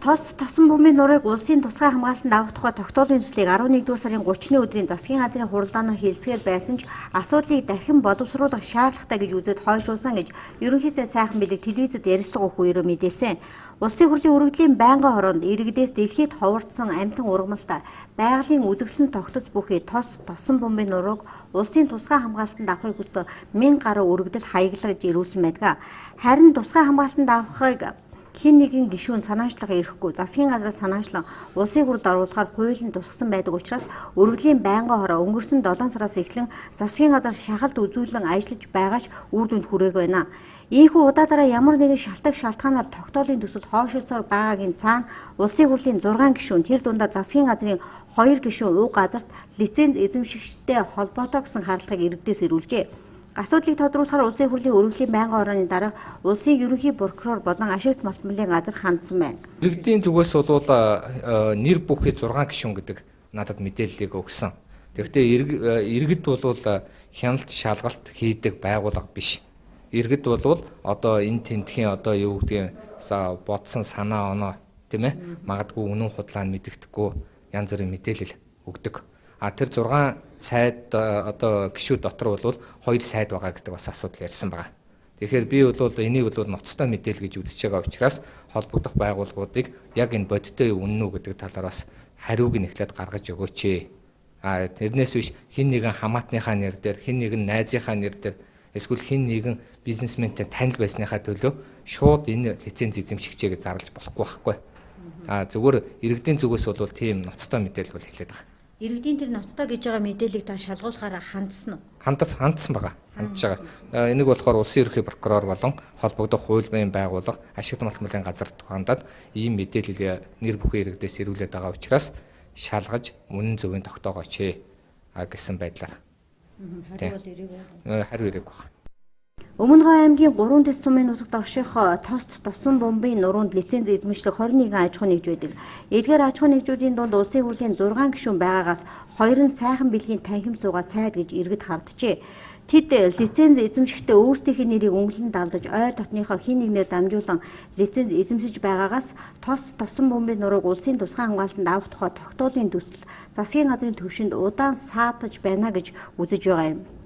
Тос тосон бөмбөгийн нурыг улсын тусгай хамгаалтанд авах тухай тогтоолын төслийг 11-р сарын 30-ны өдрийн засгийн газрын хуралдаанаар хэлцгээр байсан ч асуудлыг дахин боловсруулах шаардлагатай гэж үзээд хойшлуулсан гэж ерөнхийдөө сайхан билег телевизэд ярилцлага өгөх үеэр мэдээлсэн. Улсын хурлын өргөдлийн байнгын хороонд иргэдээс дэлхийд ховордсон амтан ургамалтай байгалийн үзэгсэлэн тогтоц бүхий тос тосон бөмбөгийн нурыг улсын тусгай хамгаалтанд авахыг хүсэн 1000 гаруй өргөдөл хаяглагж ирүүлсэн байдаг. Харин тусгай хамгаалтанд авахыг хин нэгэн гишүүн санаачлага ирэхгүй засгийн газраас санаачлан улсын хурлд оруулахаар хуулийн тусгасан байдаг учраас өргөдлийн байнгын хороо өнгөрсөн 7 сараас эхлэн засгийн газар шахалт үзүүлэн ажиллаж байгаач үр дүнд хүрээгүй байна. Ийхүү удаадараа ямар нэгэн шалтгаанаар тогтоолын төсөл хоошилсоор байгаагийн цаана улсын хурлын 6 гишүүн тэр дундаа засгийн газрын 2 гишүүн уг газарт лиценз эзэмшигчтэй холбоотой гэсэн харалтыг иргэдээс ирүүлжээ. Асуудлыг тодруулахаар улсын хурлын өргөдлийн байнгын хорооны дараа улсын ерөнхий прокурор болон ашигт малтмалын газар хандсан байна. Иргэдийн зүгээс бол нэр бүхий 6 гишүүн гэдэг надад мэдээллийг өгсөн. Тэгэхдээ иргэд бол хяналт шалгалт хийдэг байгууллага биш. Иргэд бол одоо энэ тентхийн одоо юу гэдгийг бодсон санаа оноо тийм ээ магадгүй үнэн худлаа нь мэддэхгүй янз бүрийн мэдээлэл өгдөг. Тэр 6 сайд одоо гишүүд дотор бол 2 сайд байгаа гэдэг бас асуудал ярьсан байгаа. Тэгэхээр би бол энийг бол ноцтой мэдээлэл гэж үзэж байгаа учраас холбогдох байгууллагуудыг яг энэ бодиттой үнэн үү гэдэг талаар бас хариуг нь эхлээд гаргаж өгөөч. Тэрнээс биш хин нэгэн хамаатныхаа нэр дээр, хин нэгэн найзынхаа нэр дээр эсвэл хин нэгэн бизнесментэй танил байсныхаа төлөө шууд энэ лиценз эзэмшигчээ гэж зарлаж болохгүй байхгүй. Зүгээр иргэдийн зүгээс бол тийм ноцтой мэдээлэл бол хэлээд байгаа. Иргэдийн тэр ноцтой гэж байгаа мэдээллийг та шалгуулахаараа хандсан уу? Хандсан байгаа. Хандж байгаа. Энийг болохоор улсын ерөнхий прокурор болон холбогдох хууль байн байгууллага ашигт малтмалын газарт хандаад ийм мэдээлэл нэр бүхэн иргэдээс ирүүлээд байгаа учраас шалгаж үнэн зөвийн тогтоогооч гэсэн байдлаар. Хариу ирээгүй байна. Өмнөгөө аймгийн 3 дэс сумын нутагт орших тост тосон бомбын нуруунд лиценз эзэмшлэх 21 аж ахуй нэгж байдаг. Эдгээр аж ахуй нэгжүүдийн дунд улсын хурлын 6 гишүүн байгаагаас 2 нь сайхан бэлгийн танхим суугаа сайд гэж иргэд харджээ. Тэд лиценз эзэмшихдээ өөрсдийнхээ нэрийг өнгөлн далдаж ойр дотныхоо хин нэгнээр дамжуулан лиценз эзэмшиж байгаагаас тост тосон бомбын нурууг улсын тусгай хамгаалтанд авах тухай тогтоолын төсөл засгийн газрын төвшөнд удаан саатаж байна гэж үзэж байгаа юм.